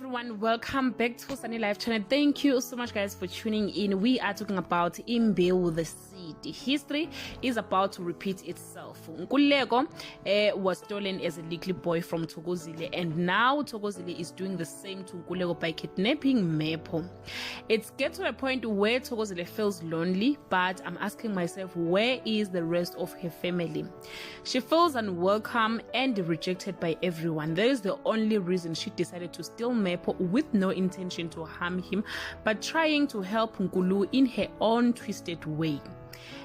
everyone, welcome back to Sunny Life channel. Thank you so much guys for tuning in. We are talking about Imbewu the seed. History is about to repeat itself. Nkululeko was stolen as a little boy from Thokozile, and now Thokozile is doing the same to Nkululeko by kidnapping Mepho. It's get to a point where Thokozile feels lonely, but I'm asking myself, where is the rest of her family? She feels unwelcome and rejected by everyone. That is the only reason she decided to steal Mepho with no intention to harm him, but trying to help Nkulu in her own twisted way.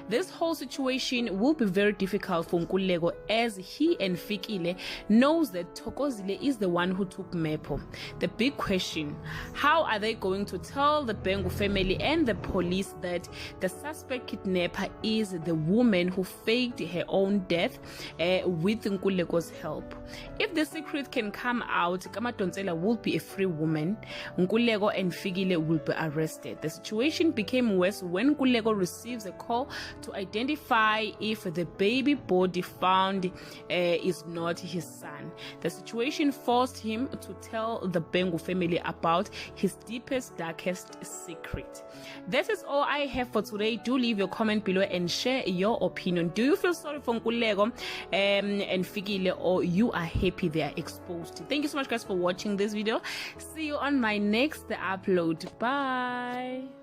This whole situation will be very difficult for Nkululeko, as he and Fikile knows that Thokozile is the one who took Mepho. The big question, how are they going to tell the Imbewu family and the police that the suspect kidnapper is the woman who faked her own death with Nkuleko's help? If the secret can come out, Thokozile will be a free woman. Nkululeko and Fikile will be arrested. The situation became worse when Nkululeko receives a call to identify if the baby body found is not his son. The situation forced him to tell the Imbewu family about his deepest, darkest secret. That is all I have for today. Do leave your comment below and share your opinion. Do you feel sorry for Nkululeko and Fikile, or you are happy they are exposed? Thank you so much guys for watching this video. See you on my next upload. Bye.